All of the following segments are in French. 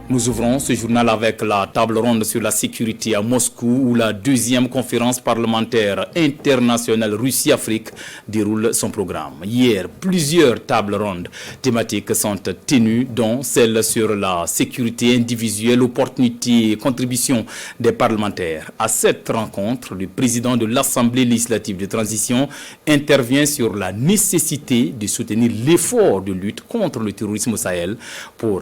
Nous ouvrons ce journal avec la table ronde sur la sécurité à Moscou où la deuxième conférence parlementaire internationale Russie-Afrique déroule son programme. Hier, plusieurs tables rondes thématiques sont tenues, dont celle sur la sécurité individuelle, opportunités et contributions des parlementaires. À cette rencontre, le président de l'Assemblée législative de transition intervient sur la nécessité de soutenir l'effort de lutte contre le terrorisme au Sahel pour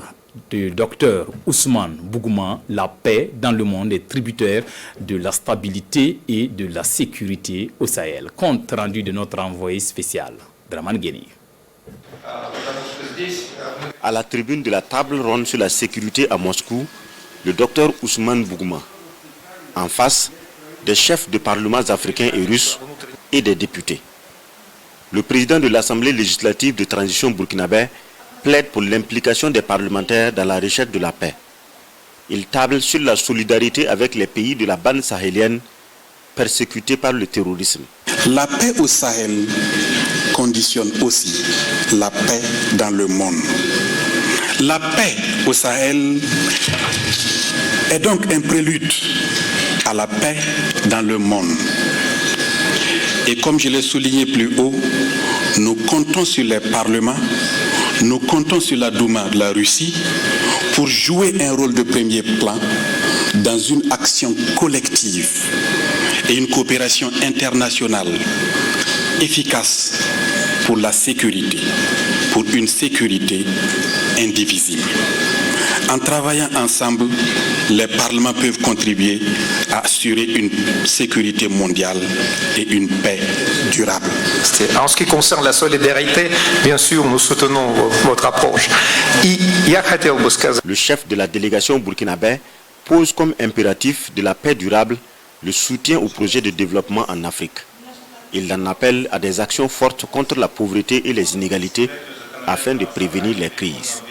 du docteur Ousmane Bougouma. La paix dans le monde est tributaire de la stabilité et de la sécurité au Sahel. Compte rendu de notre envoyé spécial, Draman Guéni. À la tribune de la table ronde sur la sécurité à Moscou, le docteur Ousmane Bougouma. En face, des chefs de parlements africains et russes et des députés. Le président de l'Assemblée législative de transition burkinabé plaide pour l'implication des parlementaires dans la recherche de la paix. Il table sur la solidarité avec les pays de la bande sahélienne persécutés par le terrorisme. La paix au Sahel conditionne aussi la paix dans le monde. La paix au Sahel est donc un prélude à la paix dans le monde. Et comme je l'ai souligné plus haut, nous comptons sur les parlements, nous comptons sur la Douma de la Russie pour jouer un rôle de premier plan dans une action collective et une coopération internationale efficace pour la sécurité, pour une sécurité indivisible. En travaillant ensemble, les parlements peuvent contribuer à assurer une sécurité mondiale et une paix durable. En ce qui concerne la solidarité, bien sûr, nous soutenons votre approche. Le chef de la délégation burkinabé pose comme impératif de la paix durable le soutien au projet de développement en Afrique. Il en appelle à des actions fortes contre la pauvreté et les inégalités afin de prévenir les crises.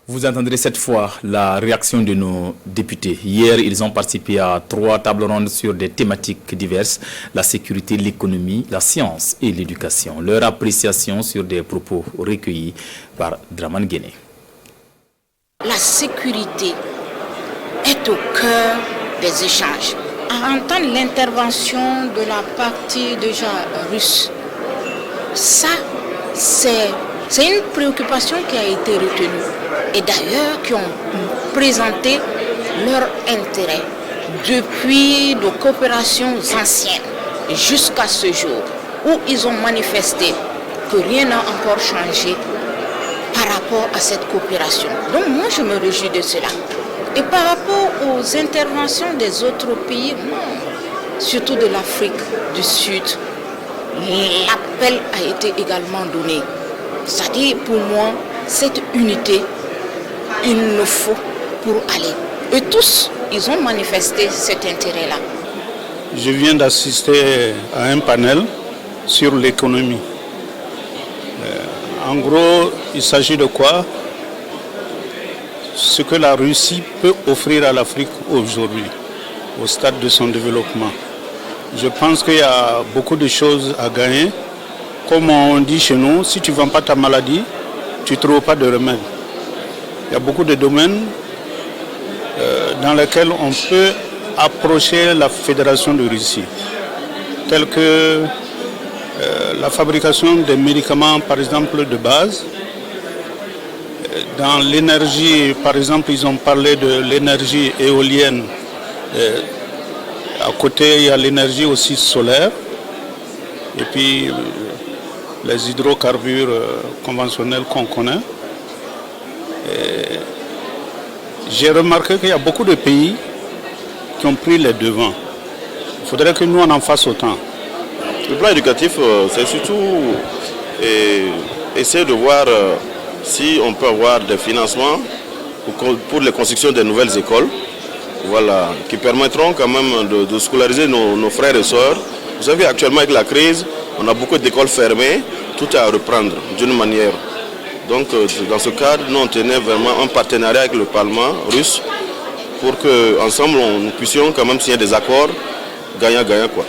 Vous entendrez cette fois la réaction de nos députés. Hier, ils ont participé à 3 tables rondes sur des thématiques diverses, la sécurité, l'économie, la science et l'éducation. Leur appréciation sur des propos recueillis par Draman Guéné. La sécurité est au cœur des échanges. À entendre l'intervention de la partie déjà russe, ça, c'est une préoccupation qui a été retenue. Et d'ailleurs qui ont présenté leur intérêt depuis nos coopérations anciennes jusqu'à ce jour, où ils ont manifesté que rien n'a encore changé par rapport à cette coopération. Donc moi je me réjouis de cela. Et par rapport aux interventions des autres pays, surtout de l'Afrique du Sud, l'appel a été également donné. C'est-à-dire pour moi, cette unité, il nous faut pour aller. Et tous, ils ont manifesté cet intérêt-là. Je viens d'assister à un panel sur l'économie. En gros, il s'agit de quoi? Ce que la Russie peut offrir à l'Afrique aujourd'hui, au stade de son développement. Je pense qu'il y a beaucoup de choses à gagner. Comme on dit chez nous, si tu ne vends pas ta maladie, tu ne trouves pas de remède. Il y a beaucoup de domaines dans lesquels on peut approcher la Fédération de Russie, tels que la fabrication des médicaments, par exemple, de base. Dans l'énergie, par exemple, ils ont parlé de l'énergie éolienne. À côté, il y a l'énergie aussi solaire. Et puis, les hydrocarbures conventionnels qu'on connaît. J'ai remarqué qu'il y a beaucoup de pays qui ont pris les devants. Il faudrait que nous, on en fasse autant. Le plan éducatif, c'est surtout essayer de voir si on peut avoir des financements pour les constructions de nouvelles écoles, voilà, qui permettront quand même de scolariser nos frères et sœurs. Vous savez, actuellement avec la crise, on a beaucoup d'écoles fermées, tout est à reprendre d'une manière. Donc dans ce cadre, nous on tenait vraiment un partenariat avec le Parlement russe pour qu'ensemble nous puissions quand même signer des accords gagnant-gagnant quoi.